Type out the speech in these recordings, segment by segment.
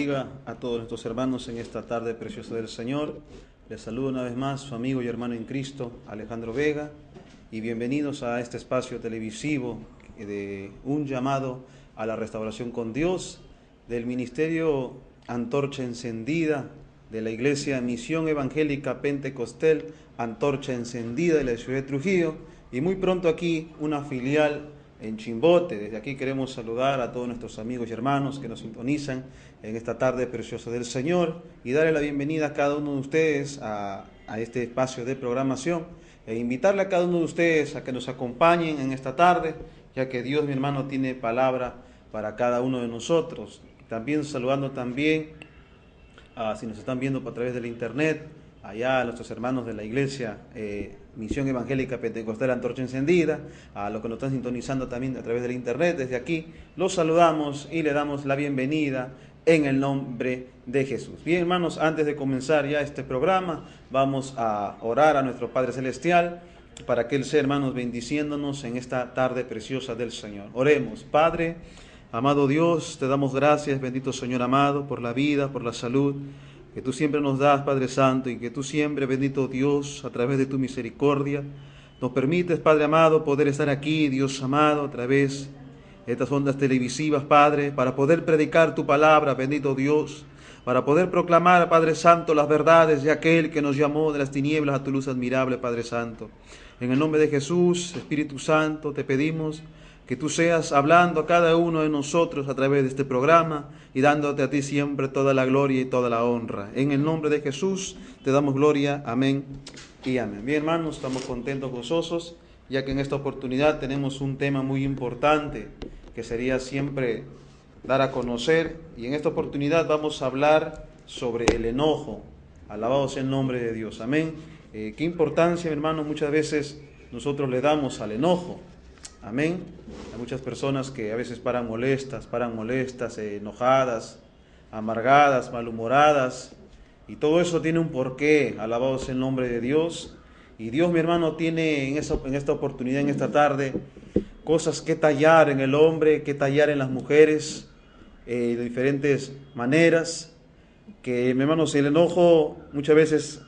bendiga a todos nuestros hermanos en esta tarde preciosa del Señor. Les saludo una vez más su amigo y hermano en Cristo, Alejandro Vega, y bienvenidos a este espacio televisivo de un llamado a la restauración con Dios del Ministerio Antorcha Encendida de la Iglesia Misión Evangélica Pentecostal Antorcha Encendida de la ciudad de Trujillo, y muy pronto aquí una filial en Chimbote. Desde aquí queremos saludar a todos nuestros amigos y hermanos que nos sintonizan en esta tarde preciosa del Señor y darle la bienvenida a cada uno de ustedes a este espacio de programación e invitarle a cada uno de ustedes a que nos acompañen en esta tarde, ya que Dios, mi hermano, tiene palabra para cada uno de nosotros. También saludando también si nos están viendo a través del internet, allá a nuestros hermanos de la Iglesia Misión Evangélica Pentecostal Antorcha Encendida, a los que nos están sintonizando también a través del internet, desde aquí los saludamos y le damos la bienvenida en el nombre de Jesús. Bien, hermanos, antes de comenzar ya este programa, vamos a orar a nuestro Padre Celestial para que Él sea, hermanos, bendiciéndonos en esta tarde preciosa del Señor. Oremos. Padre, amado Dios, te damos gracias, bendito Señor amado, por la vida, por la salud que tú siempre nos das, Padre Santo, y que tú siempre, bendito Dios, a través de tu misericordia, nos permites, Padre amado, poder estar aquí, Dios amado, a través de estas ondas televisivas, Padre, para poder predicar tu palabra, bendito Dios, para poder proclamar, Padre Santo, las verdades de aquel que nos llamó de las tinieblas a tu luz admirable, Padre Santo. En el nombre de Jesús, Espíritu Santo, te pedimos que tú seas hablando a cada uno de nosotros a través de este programa y dándote a ti siempre toda la gloria y toda la honra. En el nombre de Jesús te damos gloria. Amén y amén. Bien, hermanos, estamos contentos, gozosos, ya que en esta oportunidad tenemos un tema muy importante que sería siempre dar a conocer. Y en esta oportunidad vamos a hablar sobre el enojo. Alabado sea el nombre de Dios. Amén. Qué importancia, hermano, muchas veces nosotros le damos al enojo. Amén. Hay muchas personas que a veces paran molestas, enojadas, amargadas, malhumoradas, y todo eso tiene un porqué. Alabado sea el nombre de Dios. Y Dios, mi hermano, tiene en esta oportunidad, en esta tarde, cosas que tallar en el hombre, que tallar en las mujeres, de diferentes maneras. Que, mi hermano, si el enojo, muchas veces,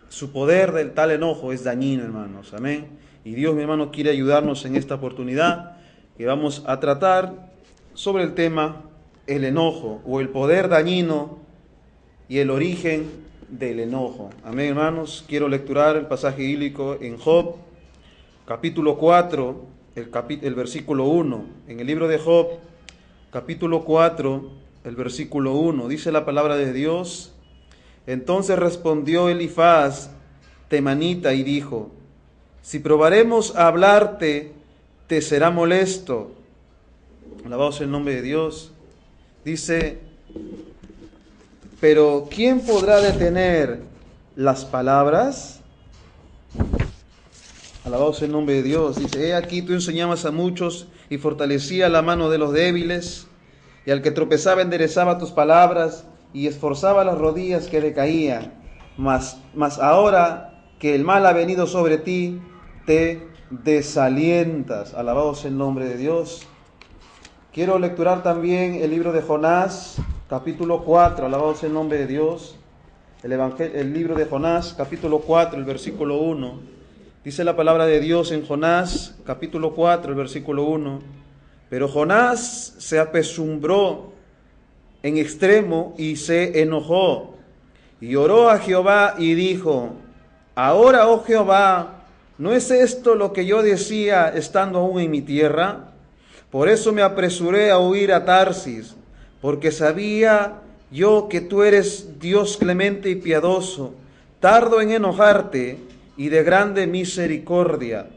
su poder del tal enojo es dañino, hermanos. Amén. Y Dios, mi hermano, quiere ayudarnos en esta oportunidad, que vamos a tratar sobre el tema el enojo o el poder dañino y el origen del enojo. Amén, hermanos. Quiero lecturar el pasaje bíblico en Job, capítulo 4, el versículo 1. En el libro de Job, capítulo 4, el versículo 1, dice la palabra de Dios: Entonces respondió Elifaz temanita y dijo: Si probaremos a hablarte, te será molesto. Alabado sea el nombre de Dios. Dice: Pero ¿quién podrá detener las palabras? Alabado sea el nombre de Dios. Dice: He aquí tú enseñabas a muchos y fortalecías la mano de los débiles, y al que tropezaba enderezaba tus palabras y esforzaba las rodillas que le caían. Mas ahora que el mal ha venido sobre ti, te desalientas. Alabado sea el nombre de Dios. Quiero lecturar también el libro de Jonás, capítulo 4. Alabado sea el nombre de Dios. El libro de Jonás, capítulo 4, el versículo 1. Dice la palabra de Dios en Jonás, capítulo 4, el versículo 1. Pero Jonás se apesumbró en extremo y se enojó, y oró a Jehová y dijo: Ahora, oh Jehová, ¿no es esto lo que yo decía estando aún en mi tierra? Por eso me apresuré a huir a Tarsis, porque sabía yo que tú eres Dios clemente y piadoso, tardo en enojarte y de grande misericordia,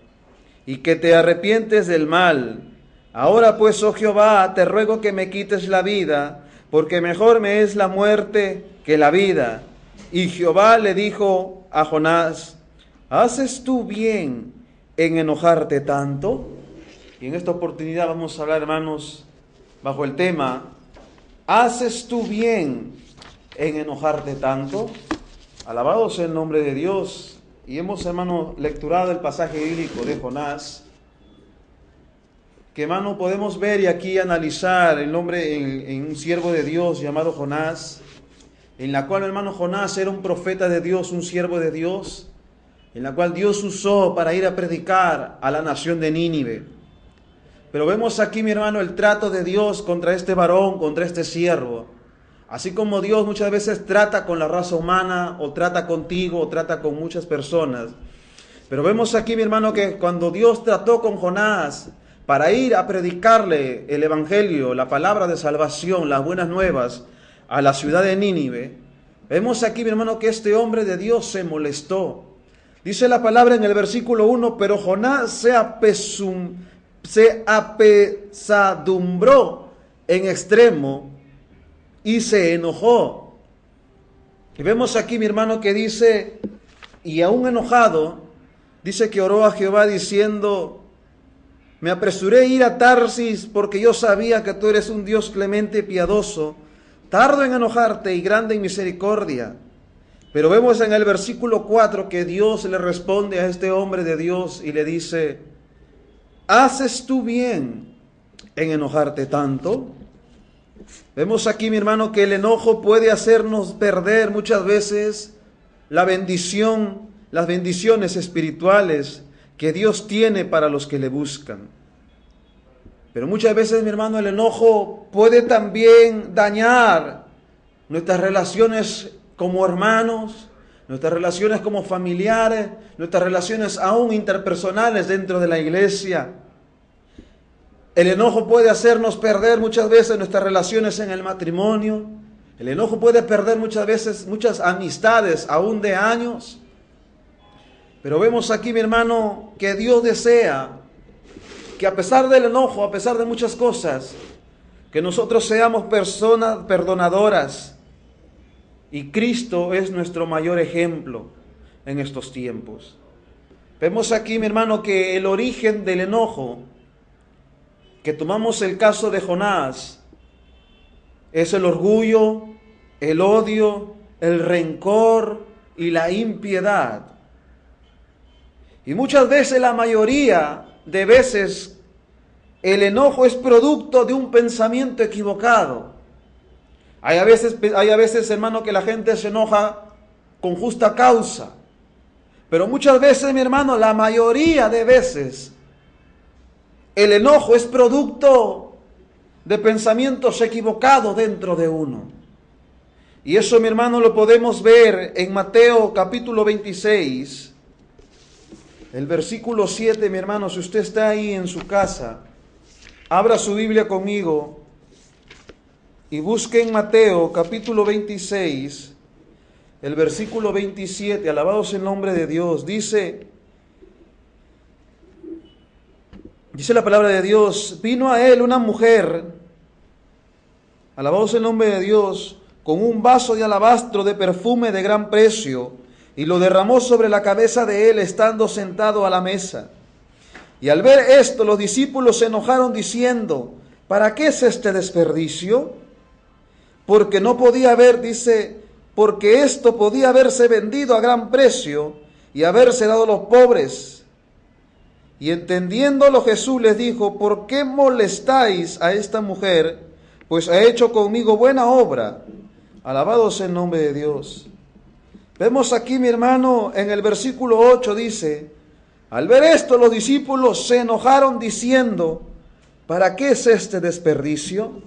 y que te arrepientes del mal. Ahora pues, oh Jehová, te ruego que me quites la vida, porque mejor me es la muerte que la vida. Y Jehová le dijo a Jonás: ¿haces tú bien en enojarte tanto? Y en esta oportunidad vamos a hablar, hermanos, bajo el tema: ¿haces tú bien en enojarte tanto? Alabado sea el nombre de Dios. Y hemos, hermano, lecturado el pasaje bíblico de Jonás. que, hermano, podemos ver y aquí analizar el nombre en un siervo de Dios llamado Jonás, en la cual, hermano, Jonás era un profeta de Dios, un siervo de Dios, en la cual Dios usó para ir a predicar a la nación de Nínive. Pero vemos aquí, mi hermano, el trato de Dios contra este varón, contra este siervo. Así como Dios muchas veces trata con la raza humana, o trata contigo, o trata con muchas personas. Pero vemos aquí, mi hermano, que cuando Dios trató con Jonás para ir a predicarle el evangelio, la palabra de salvación, las buenas nuevas a la ciudad de Nínive, vemos aquí, mi hermano, que este hombre de Dios se molestó. Dice la palabra en el versículo 1, pero Jonás se apesadumbró en extremo y se enojó. Y vemos aquí, mi hermano, que dice, y aún enojado, dice que oró a Jehová diciendo, me apresuré a ir a Tarsis porque yo sabía que tú eres un Dios clemente y piadoso, tardo en enojarte y grande en misericordia. Pero vemos en el versículo 4 que Dios le responde a este hombre de Dios y le dice, ¿haces tú bien en enojarte tanto? Vemos aquí, mi hermano, que el enojo puede hacernos perder muchas veces la bendición, las bendiciones espirituales que Dios tiene para los que le buscan. Pero muchas veces, mi hermano, el enojo puede también dañar nuestras relaciones como hermanos, nuestras relaciones como familiares, nuestras relaciones aún interpersonales dentro de la iglesia. El enojo puede hacernos perder muchas veces nuestras relaciones en el matrimonio. El enojo puede perder muchas veces muchas amistades, aún de años. Pero vemos aquí, mi hermano, que Dios desea que a pesar del enojo, a pesar de muchas cosas, que nosotros seamos personas perdonadoras. Y Cristo es nuestro mayor ejemplo en estos tiempos. Vemos aquí, mi hermano, que el origen del enojo, que tomamos el caso de Jonás, es el orgullo, el odio, el rencor y la impiedad. Y muchas veces, la mayoría de veces, el enojo es producto de un pensamiento equivocado. Hay a veces, hermano, que la gente se enoja con justa causa. Pero muchas veces, mi hermano, la mayoría de veces, el enojo es producto de pensamientos equivocados dentro de uno. Y eso, mi hermano, lo podemos ver en Mateo capítulo 26, el versículo 7, mi hermano. Si usted está ahí en su casa, abra su Biblia conmigo y busque en Mateo capítulo 26, el versículo 27, alabado sea el nombre de Dios. Dice la palabra de Dios, vino a él una mujer, alabado sea el nombre de Dios, con un vaso de alabastro de perfume de gran precio, y lo derramó sobre la cabeza de él estando sentado a la mesa. Y al ver esto, los discípulos se enojaron diciendo, ¿para qué es este desperdicio? Porque no podía haber, dice, porque esto podía haberse vendido a gran precio y haberse dado a los pobres. Y entendiéndolo Jesús les dijo, ¿por qué molestáis a esta mujer? Pues ha hecho conmigo buena obra. Alabado sea el nombre de Dios. Vemos aquí, mi hermano, en el versículo 8 dice, al ver esto los discípulos se enojaron diciendo, ¿para qué es este desperdicio?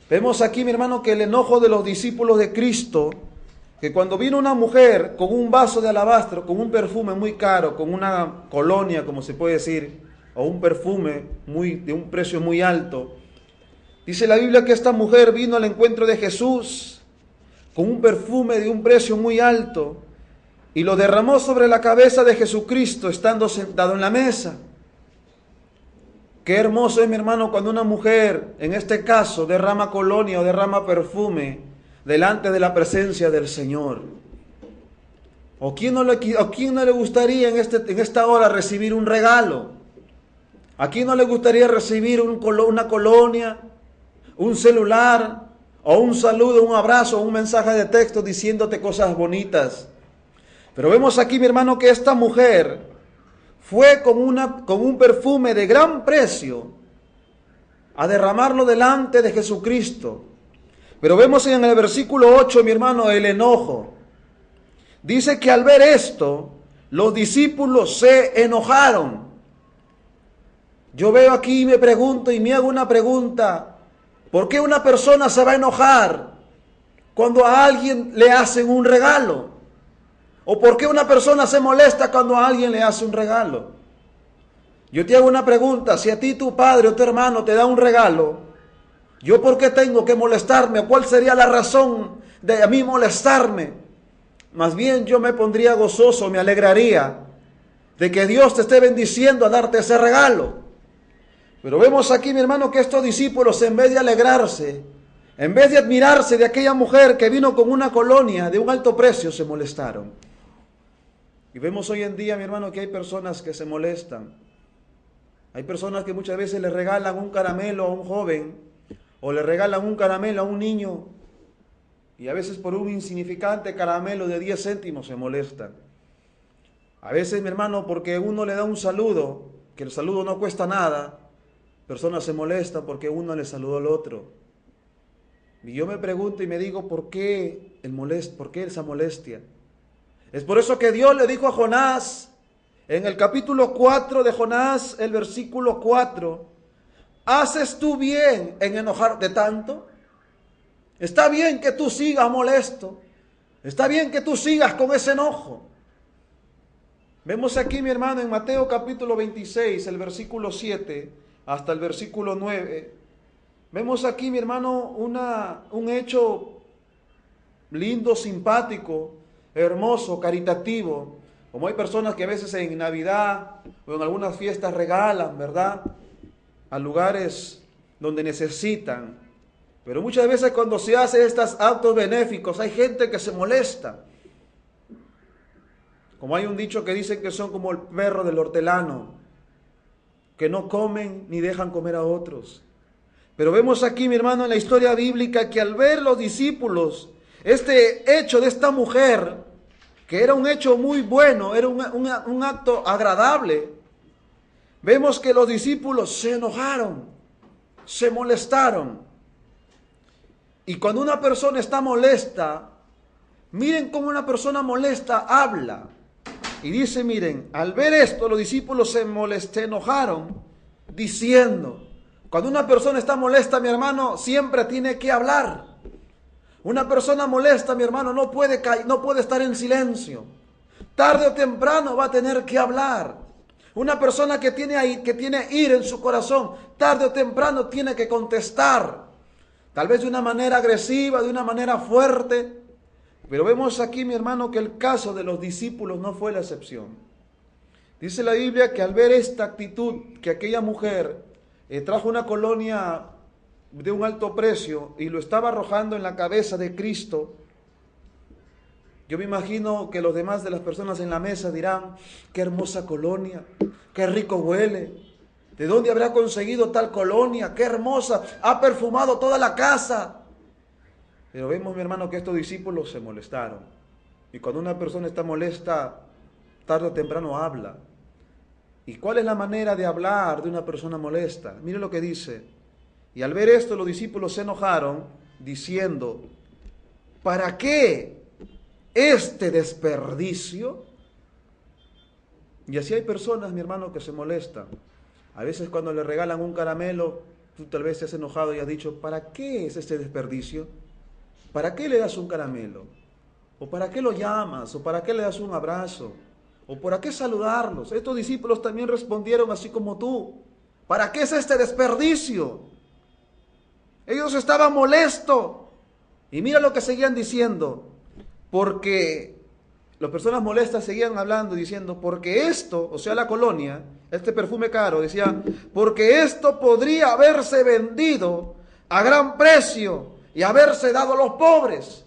Vemos aquí, mi hermano, que el enojo de los discípulos de Cristo, que cuando vino una mujer con un vaso de alabastro, con un perfume muy caro, con una colonia, como se puede decir, o un perfume de un precio muy alto, dice la Biblia que esta mujer vino al encuentro de Jesús con un perfume de un precio muy alto y lo derramó sobre la cabeza de Jesucristo estando sentado en la mesa. Qué hermoso es, mi hermano, cuando una mujer, en este caso, derrama colonia o derrama perfume delante de la presencia del Señor. ¿O quién no le gustaría en esta hora recibir un regalo? ¿A quién no le gustaría recibir una colonia, un celular, o un saludo, un abrazo, un mensaje de texto diciéndote cosas bonitas? Pero vemos aquí, mi hermano, que esta mujer fue con un perfume de gran precio a derramarlo delante de Jesucristo. Pero vemos en el versículo 8, mi hermano, el enojo. Dice que al ver esto, los discípulos se enojaron. Yo veo aquí y me pregunto y me hago una pregunta. ¿Por qué una persona se va a enojar cuando a alguien le hacen un regalo? ¿O por qué una persona se molesta cuando a alguien le hace un regalo? Yo te hago una pregunta. Si a ti tu padre o tu hermano te da un regalo, ¿yo por qué tengo que molestarme? ¿Cuál sería la razón de a mí molestarme? Más bien yo me pondría gozoso, me alegraría de que Dios te esté bendiciendo a darte ese regalo. Pero vemos aquí, mi hermano, que estos discípulos, en vez de alegrarse, en vez de admirarse de aquella mujer que vino con una colonia de un alto precio, se molestaron. Y vemos hoy en día, mi hermano, que hay personas que se molestan. Hay personas que muchas veces le regalan un caramelo a un joven o le regalan un caramelo a un niño y a veces por un insignificante caramelo de 10 céntimos se molestan. A veces, mi hermano, porque uno le da un saludo, que el saludo no cuesta nada, personas se molestan porque uno le saludó al otro. Y yo me pregunto y me digo, ¿por qué esa molestia? Es por eso que Dios le dijo a Jonás, en el capítulo 4 de Jonás, el versículo 4, ¿haces tú bien en enojarte tanto? Está bien que tú sigas molesto, está bien que tú sigas con ese enojo. Vemos aquí, mi hermano, en Mateo capítulo 26, el versículo 7 hasta el versículo 9, vemos aquí, mi hermano, un hecho lindo, simpático, hermoso, caritativo. Como hay personas que a veces en Navidad o en algunas fiestas regalan, ¿verdad?, a lugares donde necesitan. Pero muchas veces cuando se hacen estos actos benéficos hay gente que se molesta. Como hay un dicho que dicen que son como el perro del hortelano, que no comen ni dejan comer a otros. Pero vemos aquí, mi hermano, en la historia bíblica que al ver los discípulos este hecho de esta mujer, que era un hecho muy bueno, era un acto agradable, vemos que los discípulos se enojaron, se molestaron. Y cuando una persona está molesta, miren cómo una persona molesta habla. Y dice, miren, al ver esto, los discípulos se enojaron, diciendo, cuando una persona está molesta, mi hermano, siempre tiene que hablar. Una persona molesta, mi hermano, no puede estar en silencio. Tarde o temprano va a tener que hablar. Una persona que tiene ira en su corazón, tarde o temprano tiene que contestar. Tal vez de una manera agresiva, de una manera fuerte. Pero vemos aquí, mi hermano, que el caso de los discípulos no fue la excepción. Dice la Biblia que al ver esta actitud, que aquella mujer trajo una colonia de un alto precio y lo estaba arrojando en la cabeza de Cristo, yo me imagino que los demás de las personas en la mesa dirán, qué hermosa colonia, qué rico huele, ¿de dónde habrá conseguido tal colonia? Qué hermosa, ha perfumado toda la casa. Pero vemos, mi hermano, que estos discípulos se molestaron. Y cuando una persona está molesta, tarde o temprano habla. ¿Y cuál es la manera de hablar de una persona molesta? Mire lo que dice. Y al ver esto, los discípulos se enojaron, diciendo, ¿para qué este desperdicio? Y así hay personas, mi hermano, que se molestan. A veces cuando le regalan un caramelo, tú tal vez te has enojado y has dicho, ¿para qué es este desperdicio? ¿Para qué le das un caramelo? ¿O para qué lo llamas? ¿O para qué le das un abrazo? ¿O para qué saludarlos? Estos discípulos también respondieron así como tú. ¿Para qué es este desperdicio? Ellos estaban molestos. Y mira lo que seguían diciendo. Porque las personas molestas seguían hablando, diciendo, porque esto, o sea la colonia, este perfume caro, decía, porque esto podría haberse vendido a gran precio y haberse dado a los pobres.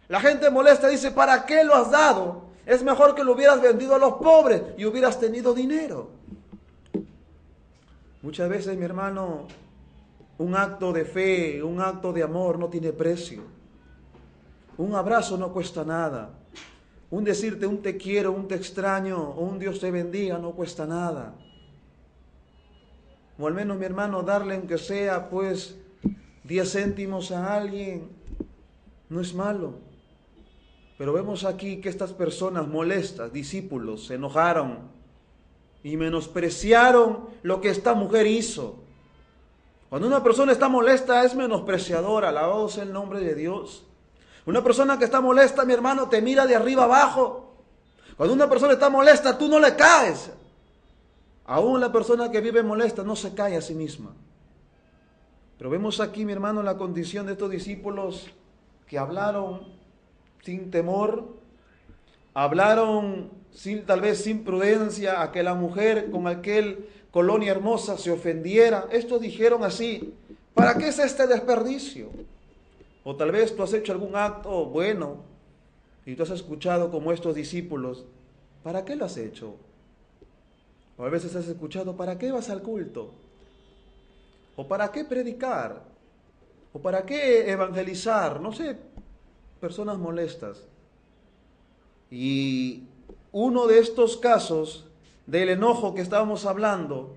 La gente molesta dice, ¿para qué lo has dado? Es mejor que lo hubieras vendido a los pobres y hubieras tenido dinero. Muchas veces, mi hermano, un acto de fe, un acto de amor no tiene precio. Un abrazo no cuesta nada. Un decirte un te quiero, un te extraño o un Dios te bendiga no cuesta nada. O al menos, mi hermano, darle aunque sea pues 10 céntimos a alguien no es malo. Pero vemos aquí que estas personas molestas, discípulos, se enojaron y menospreciaron lo que esta mujer hizo. Cuando una persona está molesta es menospreciadora, alabado sea el nombre de Dios. Una persona que está molesta, mi hermano, te mira de arriba abajo. Cuando una persona está molesta, tú no le caes. Aún la persona que vive molesta no se cae a sí misma. Pero vemos aquí, mi hermano, la condición de estos discípulos que hablaron sin temor, hablaron tal vez sin prudencia, a que la mujer con aquel colonia hermosa se ofendiera. Estos dijeron así: ¿para qué es este desperdicio? O tal vez tú has hecho algún acto bueno y tú has escuchado como estos discípulos: ¿para qué lo has hecho? O a veces has escuchado: ¿para qué vas al culto? ¿O para qué predicar? ¿O para qué evangelizar? No sé, personas molestas. Y uno de estos casos del enojo que estábamos hablando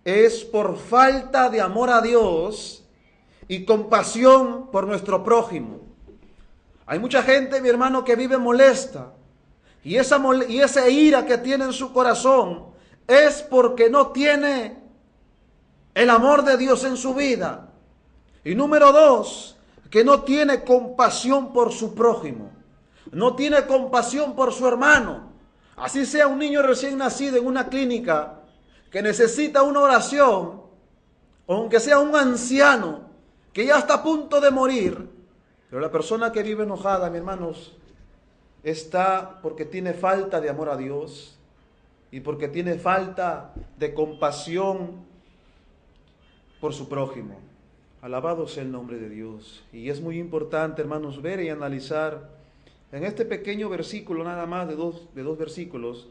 es por falta de amor a Dios y compasión por nuestro prójimo. Hay mucha gente, mi hermano, que vive molesta, y esa ira que tiene en su corazón es porque no tiene el amor de Dios en su vida. Y número 2, que no tiene compasión por su prójimo, no tiene compasión por su hermano. Así sea un niño recién nacido en una clínica que necesita una oración, o aunque sea un anciano que ya está a punto de morir, pero la persona que vive enojada, mis hermanos, está porque tiene falta de amor a Dios y porque tiene falta de compasión por su prójimo. Alabado sea el nombre de Dios. Y es muy importante, hermanos, ver y analizar en este pequeño versículo, nada más de dos versículos,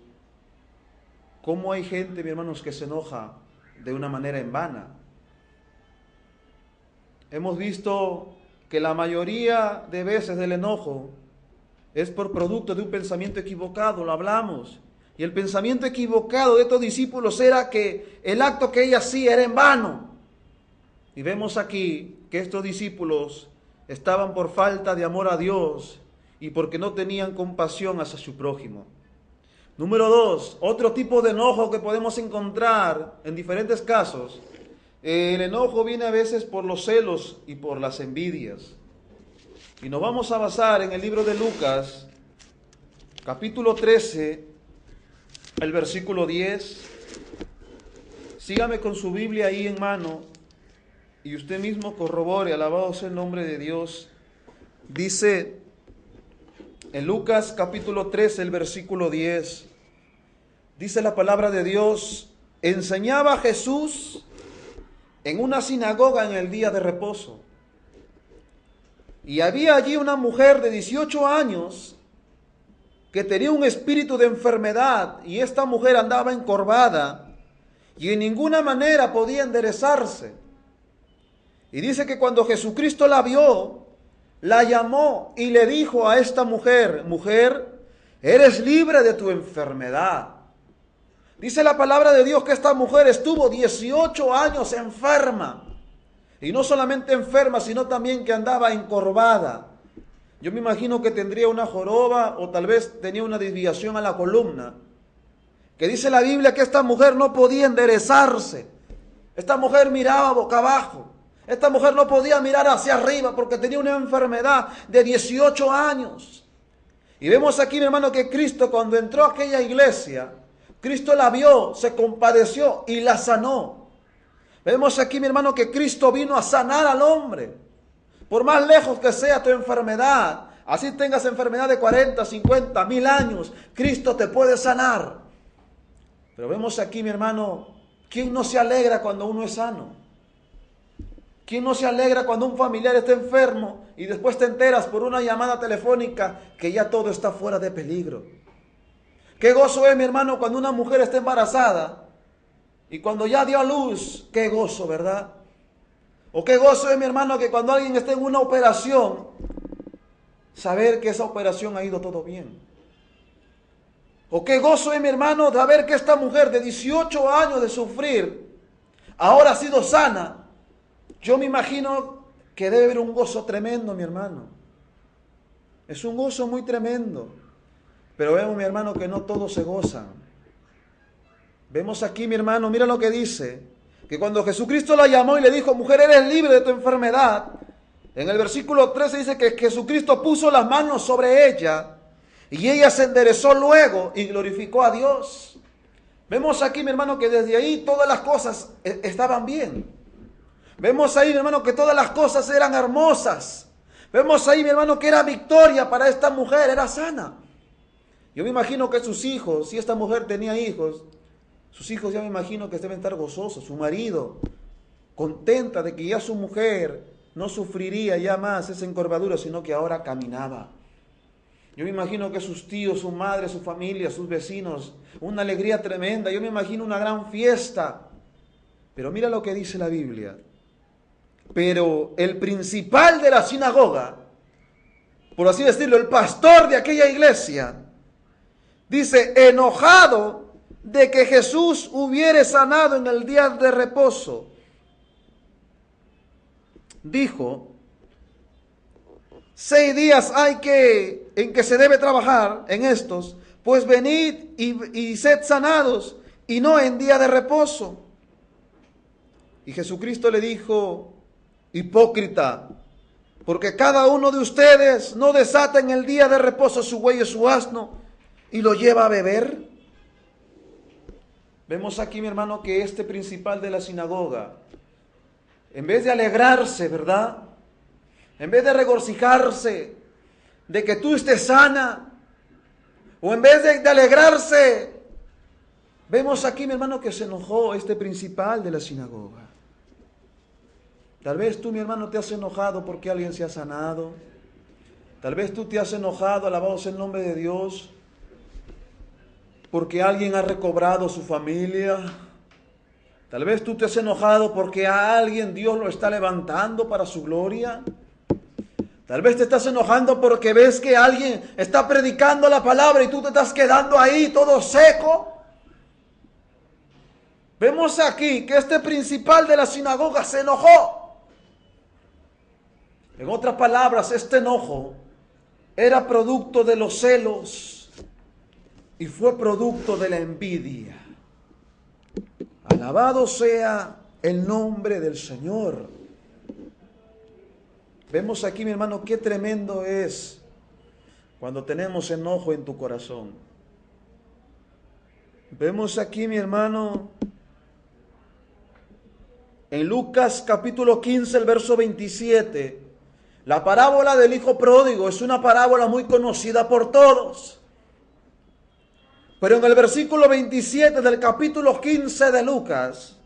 cómo hay gente, mis hermanos, que se enoja de una manera en vana. Hemos visto que la mayoría de veces del enojo es por producto de un pensamiento equivocado, lo hablamos. Y el pensamiento equivocado de estos discípulos era que el acto que ella hacía era en vano. Y vemos aquí que estos discípulos estaban por falta de amor a Dios y porque no tenían compasión hacia su prójimo. Número 2, otro tipo de enojo que podemos encontrar en diferentes casos. El enojo viene a veces por los celos y por las envidias. Y nos vamos a basar en el libro de Lucas, capítulo 13, el versículo 10. Sígame con su Biblia ahí en mano y usted mismo corrobore, alabado sea el nombre de Dios. Dice en Lucas capítulo 13, el versículo 10, dice la palabra de Dios: enseñaba Jesús en una sinagoga en el día de reposo. Y había allí una mujer de 18 años que tenía un espíritu de enfermedad, y esta mujer andaba encorvada y en ninguna manera podía enderezarse. Y dice que cuando Jesucristo la vio, la llamó y le dijo a esta mujer: mujer, eres libre de tu enfermedad. Dice la palabra de Dios que esta mujer estuvo 18 años enferma. Y no solamente enferma, sino también que andaba encorvada. Yo me imagino que tendría una joroba o tal vez tenía una desviación a la columna. Que dice la Biblia que esta mujer no podía enderezarse. Esta mujer miraba boca abajo. Esta mujer no podía mirar hacia arriba porque tenía una enfermedad de 18 años. Y vemos aquí, mi hermano, que Cristo, cuando entró a aquella iglesia, Cristo la vio, se compadeció y la sanó. Vemos aquí, mi hermano, que Cristo vino a sanar al hombre. Por más lejos que sea tu enfermedad, así tengas enfermedad de 40, 50, 1000 años, Cristo te puede sanar. Pero vemos aquí, mi hermano, ¿quién no se alegra cuando uno es sano? ¿Quién no se alegra cuando un familiar está enfermo y después te enteras por una llamada telefónica que ya todo está fuera de peligro? Qué gozo es, mi hermano, cuando una mujer está embarazada y cuando ya dio a luz. Qué gozo, ¿verdad? O qué gozo es, mi hermano, que cuando alguien está en una operación, saber que esa operación ha ido todo bien. O qué gozo es, mi hermano, de ver que esta mujer de 18 años de sufrir, ahora ha sido sana. Yo me imagino que debe haber un gozo tremendo, mi hermano. Es un gozo muy tremendo. Pero vemos, mi hermano, que no todos se gozan. Vemos aquí, mi hermano, mira lo que dice, que cuando Jesucristo la llamó y le dijo, mujer, eres libre de tu enfermedad, en el versículo 13 dice que Jesucristo puso las manos sobre ella y ella se enderezó luego y glorificó a Dios. Vemos aquí, mi hermano, que desde ahí todas las cosas estaban bien. Vemos ahí, mi hermano, que todas las cosas eran hermosas. Vemos ahí, mi hermano, que era victoria para esta mujer, era sana. Yo me imagino que sus hijos, si esta mujer tenía hijos, sus hijos ya me imagino que deben estar gozosos, su marido, contenta de que ya su mujer no sufriría ya más esa encorvadura, sino que ahora caminaba. Yo me imagino que sus tíos, su madre, su familia, sus vecinos, una alegría tremenda. Yo me imagino una gran fiesta. Pero mira lo que dice la Biblia. Pero el principal de la sinagoga, por así decirlo, el pastor de aquella iglesia, dice, enojado de que Jesús hubiere sanado en el día de reposo, dijo, 6 días hay en que se debe trabajar en estos, pues venid y sed sanados, y no en día de reposo. Y Jesucristo le dijo, hipócrita, porque cada uno de ustedes no desata en el día de reposo su buey o su asno, y lo lleva a beber. Vemos aquí, mi hermano, que este principal de la sinagoga, en vez de alegrarse, ¿verdad?, en vez de regocijarse de que tú estés sana, o en vez de alegrarse, vemos aquí, mi hermano, que se enojó este principal de la sinagoga. Tal vez tú, mi hermano, te has enojado porque alguien se ha sanado. Tal vez tú te has enojado, alabado sea el nombre de Dios, porque alguien ha recobrado su familia. Tal vez tú te has enojado porque a alguien Dios lo está levantando para su gloria. Tal vez te estás enojando porque ves que alguien está predicando la palabra y tú te estás quedando ahí todo seco. Vemos aquí que este principal de la sinagoga se enojó. En otras palabras, este enojo era producto de los celos y fue producto de la envidia. Alabado sea el nombre del Señor. Vemos aquí, mi hermano, qué tremendo es cuando tenemos enojo en tu corazón. Vemos aquí, mi hermano, en Lucas capítulo 15, el verso 27, la parábola del hijo pródigo es una parábola muy conocida por todos. Pero en el versículo 27 del capítulo 15 de Lucas,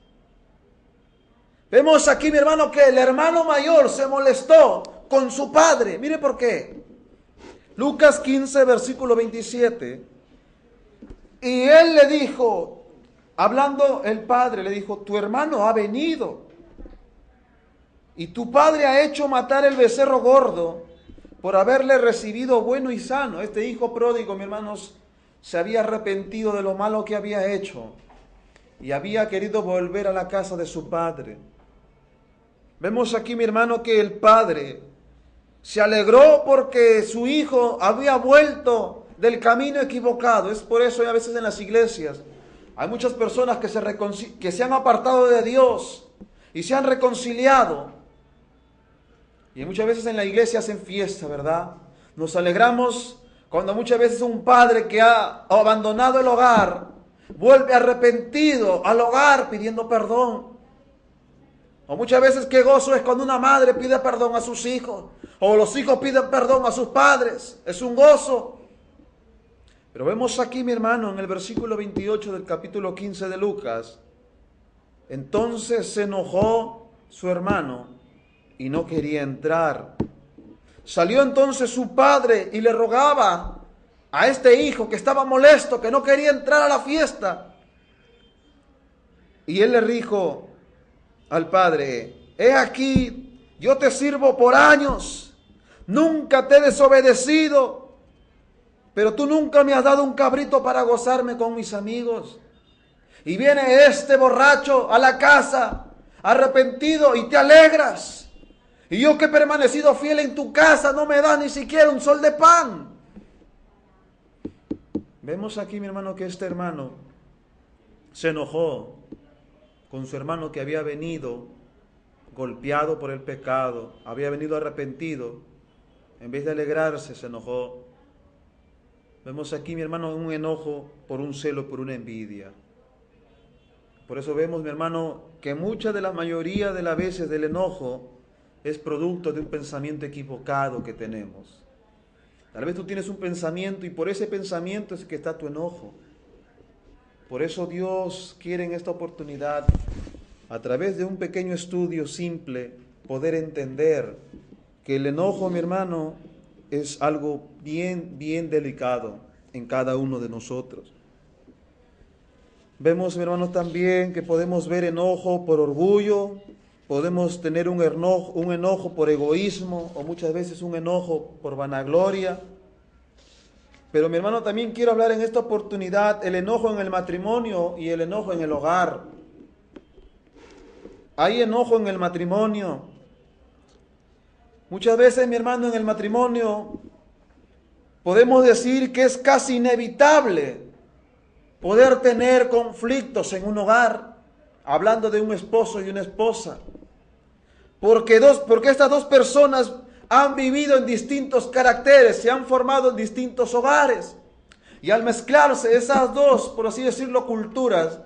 vemos aquí, mi hermano, que el hermano mayor se molestó con su padre. Mire por qué. Lucas 15, versículo 27. Y él le dijo, hablando el padre, le dijo, tu hermano ha venido y tu padre ha hecho matar el becerro gordo por haberle recibido bueno y sano. Este hijo pródigo, mi hermanos, se había arrepentido de lo malo que había hecho y había querido volver a la casa de su padre. Vemos aquí, mi hermano, que el padre se alegró porque su hijo había vuelto del camino equivocado. Es por eso que a veces en las iglesias hay muchas personas que se han apartado de Dios y se han reconciliado. Y muchas veces en la iglesia hacen fiesta, ¿verdad? Nos alegramos cuando muchas veces un padre que ha abandonado el hogar vuelve arrepentido al hogar pidiendo perdón. O muchas veces qué gozo es cuando una madre pide perdón a sus hijos, o los hijos piden perdón a sus padres. Es un gozo. Pero vemos aquí, mi hermano, en el versículo 28 del capítulo 15 de Lucas, entonces se enojó su hermano y no quería entrar. Salió entonces su padre y le rogaba a este hijo que estaba molesto, que no quería entrar a la fiesta. Y él le dijo al padre, he aquí, yo te sirvo por años, nunca te he desobedecido, pero tú nunca me has dado un cabrito para gozarme con mis amigos. Y viene este borracho a la casa, arrepentido, y te alegras. Y yo que he permanecido fiel en tu casa, no me das ni siquiera un sol de pan. Vemos aquí, mi hermano, que este hermano se enojó con su hermano que había venido golpeado por el pecado, había venido arrepentido. En vez de alegrarse, se enojó. Vemos aquí, mi hermano, un enojo por un celo, por una envidia. Por eso vemos, mi hermano, que mucha de la mayoría de las veces del enojo es producto de un pensamiento equivocado que tenemos. Tal vez tú tienes un pensamiento y por ese pensamiento es que está tu enojo. Por eso Dios quiere en esta oportunidad, a través de un pequeño estudio simple, poder entender que el enojo, mi hermano, es algo bien delicado en cada uno de nosotros. Vemos, mi hermano, también que podemos ver enojo por orgullo, podemos tener un enojo por egoísmo, o muchas veces un enojo por vanagloria. Pero, mi hermano, también quiero hablar en esta oportunidad el enojo en el matrimonio y el enojo en el hogar. Hay enojo en el matrimonio. Muchas veces, mi hermano, en el matrimonio podemos decir que es casi inevitable poder tener conflictos en un hogar, hablando de un esposo y una esposa, porque estas dos personas han vivido en distintos caracteres, se han formado en distintos hogares, y al mezclarse esas dos, por así decirlo, culturas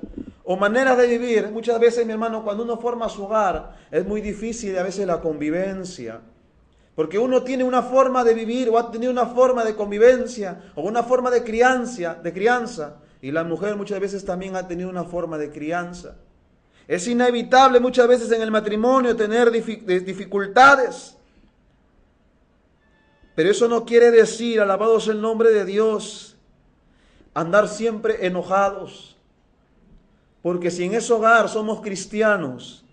o maneras de vivir, muchas veces, mi hermano, cuando uno forma su hogar, es muy difícil a veces la convivencia, porque uno tiene una forma de vivir o ha tenido una forma de convivencia o una forma de crianza, y la mujer muchas veces también ha tenido una forma de crianza. Es inevitable muchas veces en el matrimonio tener dificultades. Pero eso no quiere decir, alabado sea el nombre de Dios, andar siempre enojados. Porque si en ese hogar somos cristianos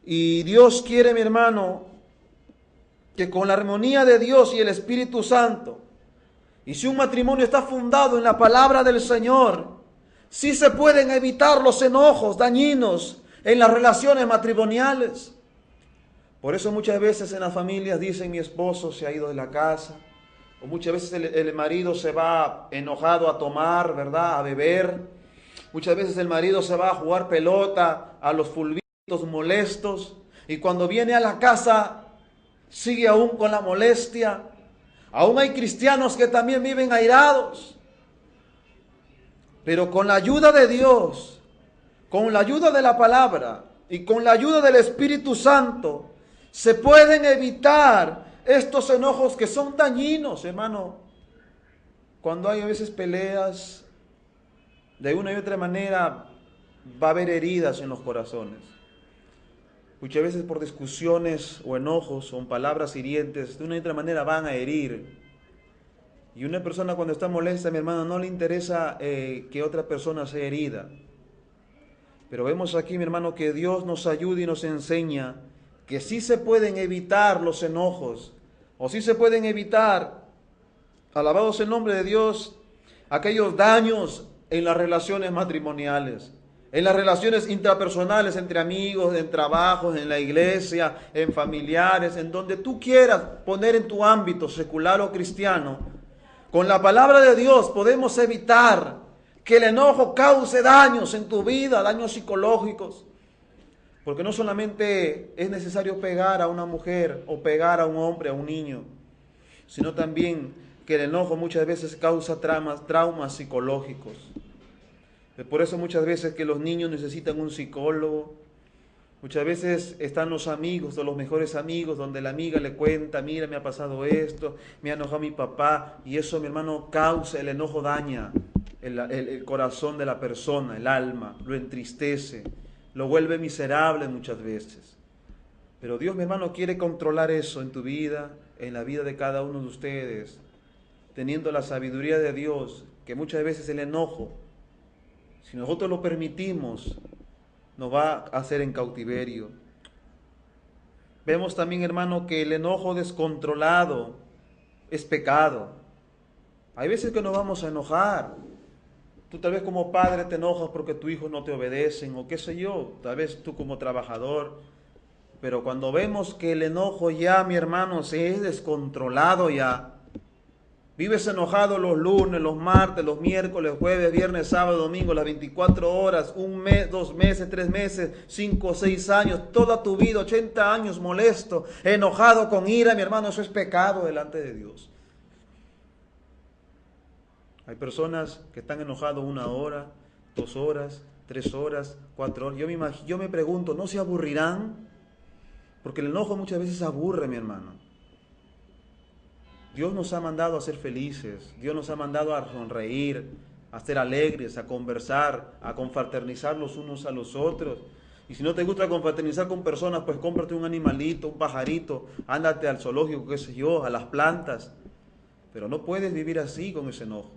y Dios quiere, mi hermano, que con la armonía de Dios y el Espíritu Santo, y si un matrimonio está fundado en la palabra del Señor, sí se pueden evitar los enojos dañinos en las relaciones matrimoniales. Por eso muchas veces en las familias dicen: mi esposo se ha ido de la casa, o muchas veces el marido se va enojado a tomar, ¿verdad?, a beber. Muchas veces el marido se va a jugar pelota, a los fulbitos molestos, y cuando viene a la casa sigue aún con la molestia. Aún hay cristianos que también viven airados. Pero con la ayuda de Dios, con la ayuda de la palabra y con la ayuda del Espíritu Santo, se pueden evitar estos enojos que son dañinos, hermano. Cuando hay a veces peleas, de una y otra manera va a haber heridas en los corazones. Muchas veces por discusiones o enojos o palabras hirientes, de una y otra manera van a herir. Y una persona cuando está molesta, mi hermano, no le interesa que otra persona sea herida. Pero vemos aquí, mi hermano, que Dios nos ayuda y nos enseña que sí se pueden evitar los enojos, o sí se pueden evitar, alabado sea el nombre de Dios, aquellos daños en las relaciones matrimoniales, en las relaciones intrapersonales entre amigos, en trabajos, en la iglesia, en familiares, en donde tú quieras poner en tu ámbito secular o cristiano. Con la palabra de Dios podemos evitar que el enojo cause daños en tu vida, daños psicológicos. Porque no solamente es necesario pegar a una mujer o pegar a un hombre, a un niño, sino también que el enojo muchas veces causa traumas psicológicos. Por eso muchas veces que los niños necesitan un psicólogo. Muchas veces están los amigos o los mejores amigos donde la amiga le cuenta: mira, me ha pasado esto, me ha enojado mi papá, y eso, mi hermano, causa, el enojo daña el corazón de la persona, el alma, lo entristece, lo vuelve miserable muchas veces. Pero Dios, mi hermano, quiere controlar eso en tu vida, en la vida de cada uno de ustedes, teniendo la sabiduría de Dios, que muchas veces el enojo, si nosotros lo permitimos, nos va a hacer en cautiverio. Vemos también, hermano, que el enojo descontrolado es pecado. Hay veces que nos vamos a enojar. Tú tal vez como padre te enojas porque tus hijos no te obedecen o qué sé yo, tal vez tú como trabajador. Pero cuando vemos que el enojo ya, mi hermano, se es descontrolado ya, vives enojado los lunes, los martes, los miércoles, jueves, viernes, sábado, domingo, las 24 horas, un mes, 2 meses, 3 meses, 5, 6 años, toda tu vida, 80 años molesto, enojado con ira, mi hermano, eso es pecado delante de Dios. Hay personas que están enojados 1 hora, 2 horas, 3 horas, 4 horas. Yo me pregunto, ¿no se aburrirán? Porque el enojo muchas veces aburre, mi hermano. Dios nos ha mandado a ser felices, Dios nos ha mandado a sonreír, a ser alegres, a conversar, a confraternizar los unos a los otros. Y si no te gusta confraternizar con personas, pues cómprate un animalito, un pajarito, ándate al zoológico, qué sé yo, a las plantas. Pero no puedes vivir así con ese enojo.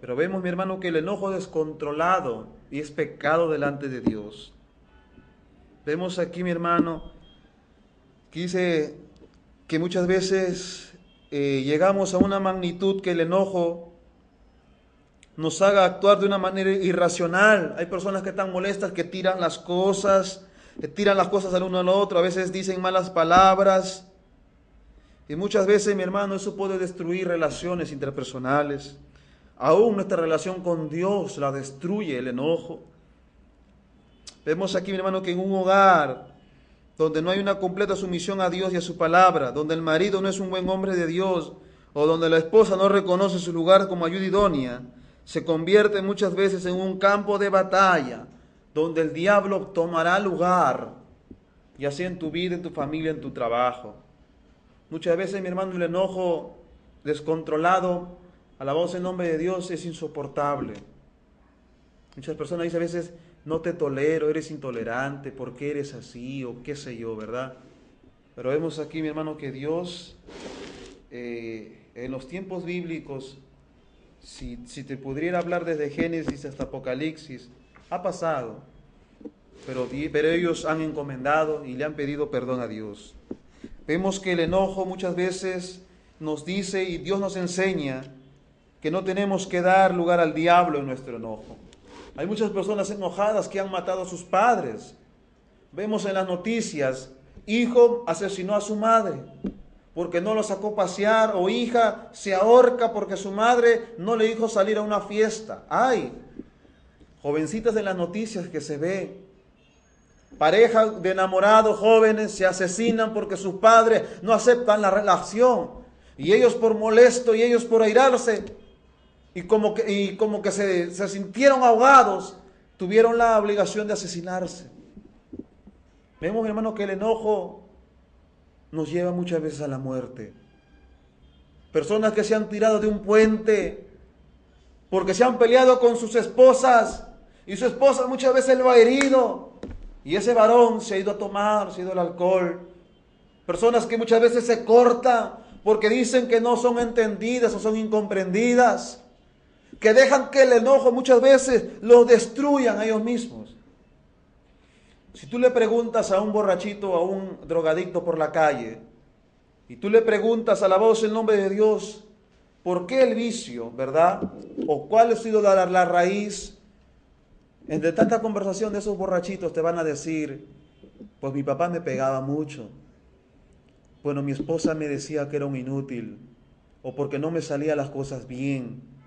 Pero vemos, mi hermano, que el enojo descontrolado y es pecado delante de Dios. Vemos aquí, mi hermano, que dice que muchas veces llegamos a una magnitud que el enojo nos haga actuar de una manera irracional. Hay personas que están molestas, que tiran las cosas al uno al otro, a veces dicen malas palabras. Y muchas veces, mi hermano, eso puede destruir relaciones interpersonales. Aún nuestra relación con Dios la destruye el enojo. Vemos aquí, mi hermano, que en un hogar donde no hay una completa sumisión a Dios y a su palabra, donde el marido no es un buen hombre de Dios, o donde la esposa no reconoce su lugar como ayuda idónea, se convierte muchas veces en un campo de batalla, donde el diablo tomará lugar, ya sea en tu vida, en tu familia, en tu trabajo. Muchas veces, mi hermano, el enojo descontrolado, alabado sea el nombre de Dios, es insoportable. Muchas personas dicen a veces, no te tolero, eres intolerante, ¿por qué eres así? O qué sé yo, ¿verdad? Pero vemos aquí, mi hermano, que Dios, en los tiempos bíblicos, si te pudiera hablar desde Génesis hasta Apocalipsis, ha pasado. Pero ellos han encomendado y le han pedido perdón a Dios. Vemos que el enojo muchas veces nos dice y Dios nos enseña que no tenemos que dar lugar al diablo en nuestro enojo. Hay muchas personas enojadas que han matado a sus padres. Vemos en las noticias, hijo asesinó a su madre porque no lo sacó a pasear, o hija se ahorca porque su madre no le dijo salir a una fiesta. Hay jovencitas en las noticias que se ve. Parejas de enamorados jóvenes se asesinan porque sus padres no aceptan la relación. Y ellos por molesto y ellos por airarse y como que se sintieron ahogados, tuvieron la obligación de asesinarse. Vemos, hermano, que el enojo nos lleva muchas veces a la muerte. Personas que se han tirado de un puente porque se han peleado con sus esposas y su esposa muchas veces lo ha herido. Y ese varón se ha ido a tomar, se ha ido al alcohol. Personas que muchas veces se cortan porque dicen que no son entendidas o son incomprendidas. Que dejan que el enojo muchas veces los destruyan a ellos mismos. Si tú le preguntas a un borrachito o a un drogadicto por la calle, y tú le preguntas a la voz en nombre de Dios, ¿por qué el vicio, verdad? ¿O cuál ha sido la raíz? Entre tanta conversación de esos borrachitos te van a decir, pues mi papá me pegaba mucho. Bueno, mi esposa me decía que era un inútil, o porque no me salían las cosas bien.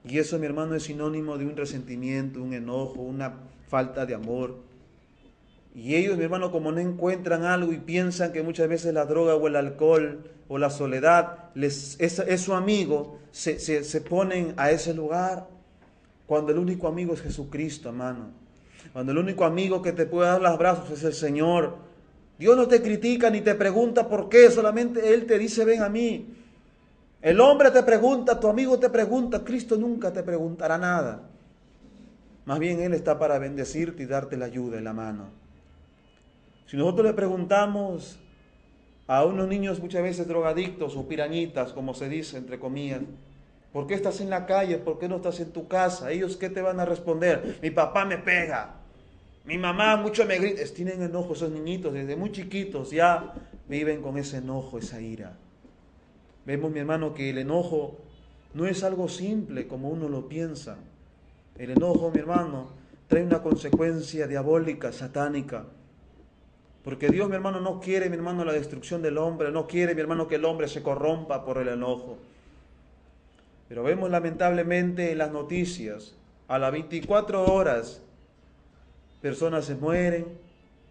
Y eso, mi hermano, es sinónimo de un resentimiento, un enojo, una falta de amor. Y ellos, mi hermano, como no encuentran algo y piensan que muchas veces la droga o el alcohol o la soledad es su amigo, se ponen a ese lugar. Cuando el único amigo es Jesucristo, hermano. Cuando el único amigo que te puede dar los brazos es el Señor. Dios no te critica ni te pregunta por qué, solamente Él te dice, ven a mí. El hombre te pregunta, tu amigo te pregunta, Cristo nunca te preguntará nada. Más bien Él está para bendecirte y darte la ayuda en la mano. Si nosotros le preguntamos a unos niños muchas veces drogadictos o pirañitas, como se dice, entre comillas, ¿por qué estás en la calle? ¿Por qué no estás en tu casa? ¿Ellos qué te van a responder? Mi papá me pega, mi mamá mucho me grita. Tienen enojo esos niñitos, desde muy chiquitos ya viven con ese enojo, esa ira. Vemos, mi hermano, que el enojo no es algo simple como uno lo piensa. El enojo, mi hermano, trae una consecuencia diabólica, satánica. Porque Dios, mi hermano, no quiere, mi hermano, la destrucción del hombre, no quiere, mi hermano, que el hombre se corrompa por el enojo. Pero vemos lamentablemente en las noticias, a las 24 horas, personas se mueren,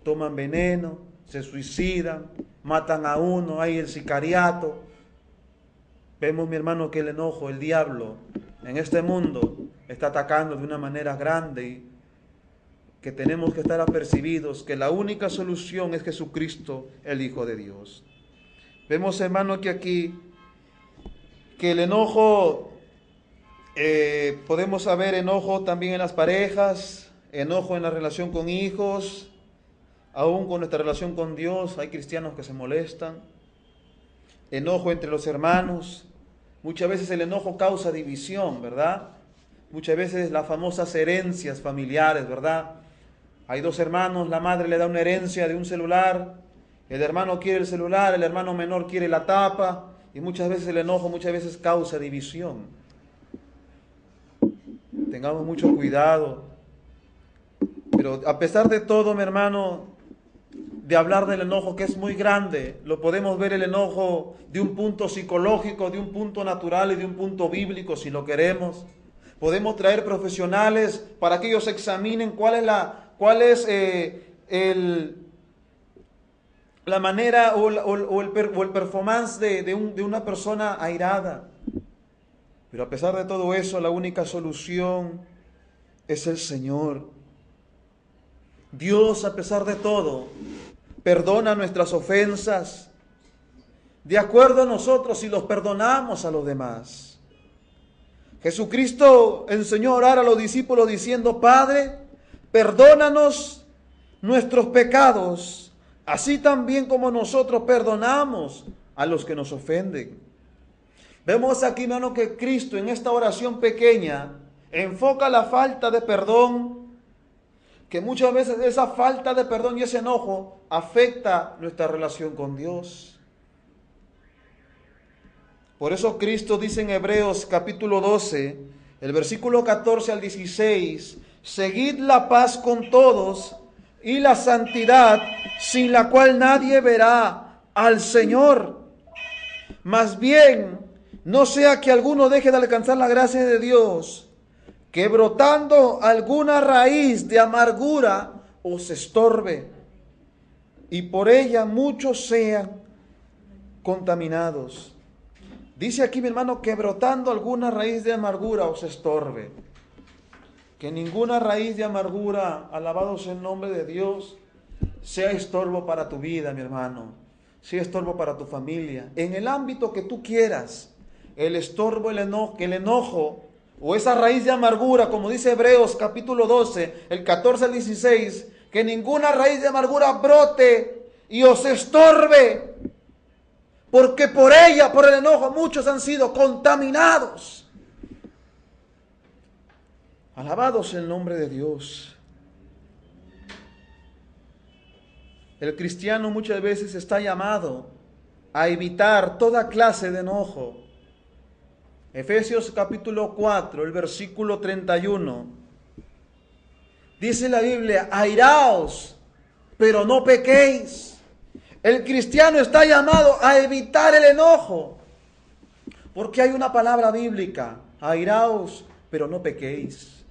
toman veneno, se suicidan, matan a uno, hay el sicariato. Vemos, mi hermano, que el enojo, el diablo, en este mundo está atacando de una manera grande y que tenemos que estar apercibidos que la única solución es Jesucristo, el Hijo de Dios. Vemos, hermano, que aquí, que el enojo, podemos saber enojo también en las parejas, enojo en la relación con hijos, aún con nuestra relación con Dios, hay cristianos que se molestan, enojo entre los hermanos, muchas veces el enojo causa división, ¿verdad? Muchas veces las famosas herencias familiares, ¿verdad? Hay dos hermanos, la madre le da una herencia de un celular, el hermano quiere el celular, el hermano menor quiere la tapa, y muchas veces el enojo muchas veces causa división. Tengamos mucho cuidado. Pero a pesar de todo, mi hermano, de hablar del enojo que es muy grande, lo podemos ver el enojo de un punto psicológico, de un punto natural y de un punto bíblico, si lo queremos. Podemos traer profesionales para que ellos examinen cuál es la manera o el performance de una persona airada. Pero a pesar de todo eso, la única solución es el Señor. Dios, a pesar de todo, perdona nuestras ofensas, de acuerdo a nosotros si los perdonamos a los demás. Jesucristo enseñó a orar a los discípulos diciendo: Padre, perdónanos nuestros pecados, así también como nosotros perdonamos a los que nos ofenden. Vemos aquí, hermano, que Cristo en esta oración pequeña enfoca la falta de perdón, que muchas veces esa falta de perdón y ese enojo afecta nuestra relación con Dios. Por eso Cristo dice en Hebreos capítulo 12, el versículo 14 al 16, seguid la paz con todos y la santidad, sin la cual nadie verá al Señor. Más bien, no sea que alguno deje de alcanzar la gracia de Dios, que brotando alguna raíz de amargura os estorbe, y por ella muchos sean contaminados. Dice aquí, mi hermano, que brotando alguna raíz de amargura os estorbe. Que ninguna raíz de amargura, alabado sea el nombre de Dios, sea estorbo para tu vida, mi hermano. Sea estorbo para tu familia. En el ámbito que tú quieras, el estorbo, el enojo, o esa raíz de amargura, como dice Hebreos capítulo 12, el 14 al 16, que ninguna raíz de amargura brote y os estorbe. Porque por ella, por el enojo, muchos han sido contaminados. Alabado sea el nombre de Dios. El cristiano muchas veces está llamado a evitar toda clase de enojo. Efesios capítulo 4, el versículo 31. Dice la Biblia: airaos, pero no pequéis. El cristiano está llamado a evitar el enojo, porque hay una palabra bíblica: airaos, pero no pequéis.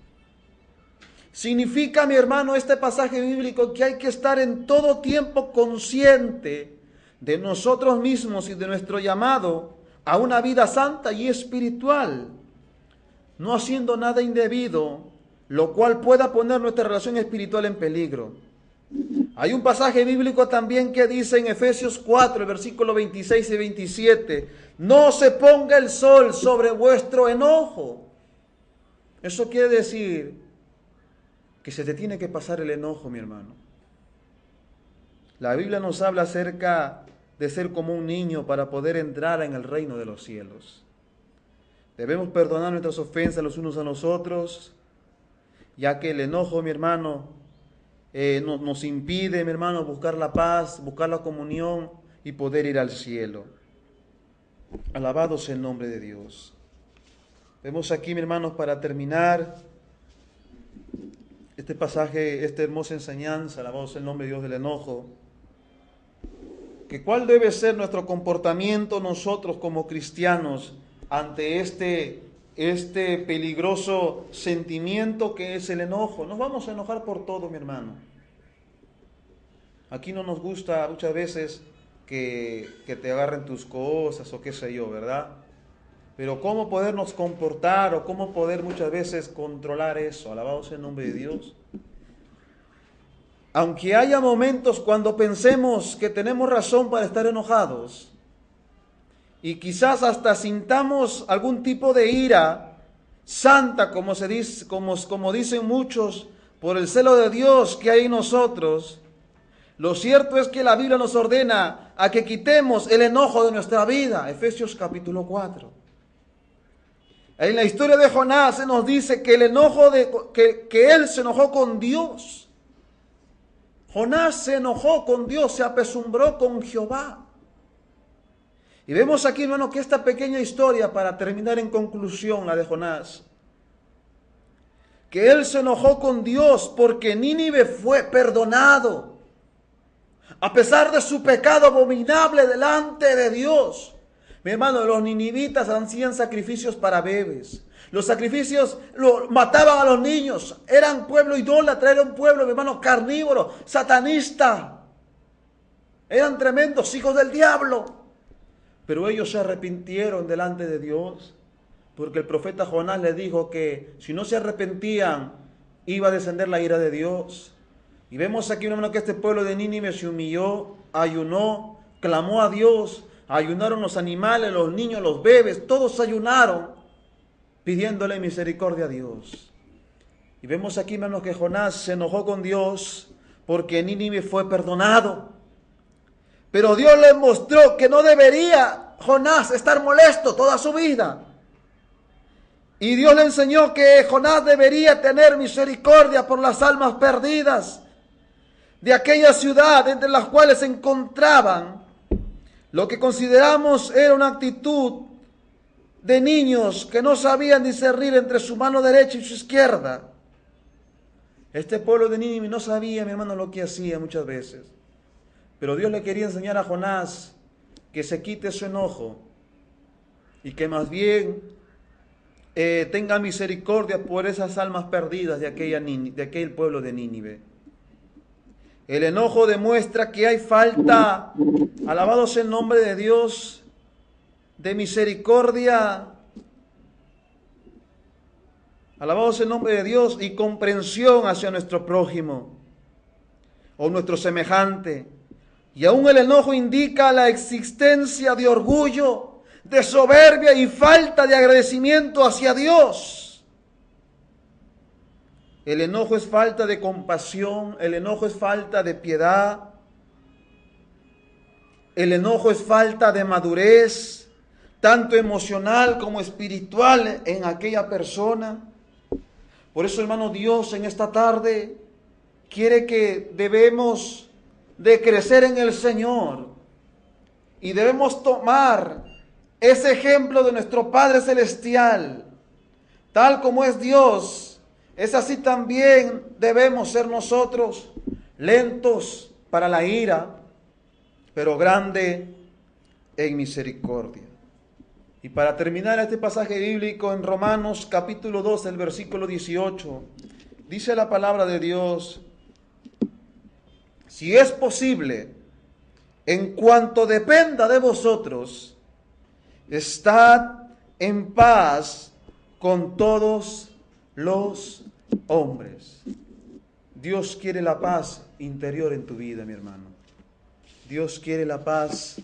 Significa, mi hermano, este pasaje bíblico que hay que estar en todo tiempo consciente de nosotros mismos y de nuestro llamado a una vida santa y espiritual, no haciendo nada indebido, lo cual pueda poner nuestra relación espiritual en peligro. Hay un pasaje bíblico también que dice en Efesios 4, versículos 26 y 27, no se ponga el sol sobre vuestro enojo. Eso quiere decir que se te tiene que pasar el enojo, mi hermano. La Biblia nos habla acerca de ser como un niño para poder entrar en el reino de los cielos. Debemos perdonar nuestras ofensas los unos a los otros, ya que el enojo, mi hermano, nos impide, mi hermano, buscar la paz, buscar la comunión y poder ir al cielo. Alabado sea el nombre de Dios. Vemos aquí, mis hermanos, para terminar este pasaje, esta hermosa enseñanza, alabado sea el nombre de Dios del enojo, que cuál debe ser nuestro comportamiento nosotros como cristianos ante este peligroso sentimiento que es el enojo. Nos vamos a enojar por todo, mi hermano. Aquí no nos gusta muchas veces que te agarren tus cosas o qué sé yo, ¿verdad? Pero cómo podernos comportar o cómo poder muchas veces controlar eso. Alabado sea el nombre de Dios. Aunque haya momentos cuando pensemos que tenemos razón para estar enojados y quizás hasta sintamos algún tipo de ira santa, como se dice, como dicen muchos, por el celo de Dios que hay en nosotros, lo cierto es que la Biblia nos ordena a que quitemos el enojo de nuestra vida. Efesios capítulo 4. En la historia de Jonás se nos dice que el enojo que él se enojó con Dios. Jonás se enojó con Dios, se apesumbró con Jehová. Y vemos aquí, hermano, que esta pequeña historia, para terminar en conclusión, la de Jonás, que él se enojó con Dios porque Nínive fue perdonado, a pesar de su pecado abominable delante de Dios. Mi hermano, los ninivitas hacían sacrificios para bebés. Los sacrificios mataban a los niños. Eran pueblo idólatra, era un pueblo, mi hermano, carnívoro, satanista. Eran tremendos hijos del diablo. Pero ellos se arrepintieron delante de Dios, porque el profeta Jonás les dijo que si no se arrepentían, iba a descender la ira de Dios. Y vemos aquí, mi hermano, que este pueblo de Nínive se humilló, ayunó, clamó a Dios. Ayunaron los animales, los niños, los bebés, todos ayunaron, pidiéndole misericordia a Dios. Y vemos aquí, hermanos, que Jonás se enojó con Dios porque Nínive fue perdonado. Pero Dios le mostró que no debería Jonás estar molesto toda su vida. Y Dios le enseñó que Jonás debería tener misericordia por las almas perdidas de aquella ciudad entre las cuales se encontraban. Lo que consideramos era una actitud de niños que no sabían discernir entre su mano derecha y su izquierda. Este pueblo de Nínive no sabía, mi hermano, lo que hacía muchas veces. Pero Dios le quería enseñar a Jonás que se quite su enojo y que más bien tenga misericordia por esas almas perdidas de aquel pueblo de Nínive. El enojo demuestra que hay falta, alabado sea el nombre de Dios, de misericordia, alabado sea el nombre de Dios, y comprensión hacia nuestro prójimo o nuestro semejante. Y aún el enojo indica la existencia de orgullo, de soberbia y falta de agradecimiento hacia Dios. El enojo es falta de compasión, el enojo es falta de piedad, el enojo es falta de madurez, tanto emocional como espiritual en aquella persona. Por eso, hermano, Dios en esta tarde quiere que debemos de crecer en el Señor y debemos tomar ese ejemplo de nuestro Padre Celestial, tal como es Dios. Es así también debemos ser nosotros, lentos para la ira, pero grande en misericordia. Y para terminar este pasaje bíblico en Romanos capítulo 2, el versículo 18, dice la palabra de Dios: si es posible, en cuanto dependa de vosotros, estad en paz con todos los hombres. Dios quiere la paz interior en tu vida, mi hermano. Dios quiere la paz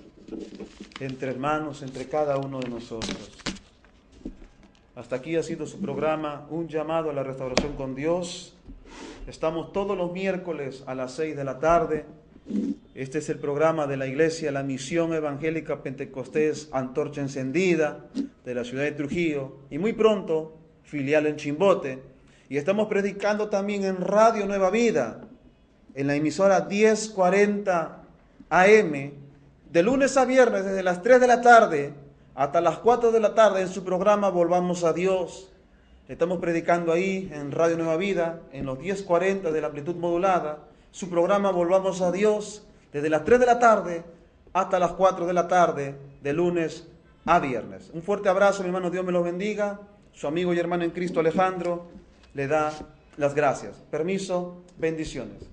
entre hermanos, entre cada uno de nosotros. Hasta aquí ha sido su programa, Un llamado a la restauración con Dios. Estamos todos los miércoles a las 6 de la tarde. Este es el programa de la Iglesia, la Misión Evangélica Pentecostés Antorcha Encendida de la ciudad de Trujillo. Y muy pronto, filial en Chimbote. Y estamos predicando también en Radio Nueva Vida, en la emisora 1040 AM, de lunes a viernes desde las 3 de la tarde hasta las 4 de la tarde en su programa Volvamos a Dios. Estamos predicando ahí en Radio Nueva Vida, en los 10:40 de la amplitud modulada. Su programa Volvamos a Dios, desde las 3 de la tarde hasta las 4 de la tarde, de lunes a viernes. Un fuerte abrazo, mi hermano, Dios me los bendiga. Su amigo y hermano en Cristo, Alejandro, le da las gracias. Permiso, bendiciones.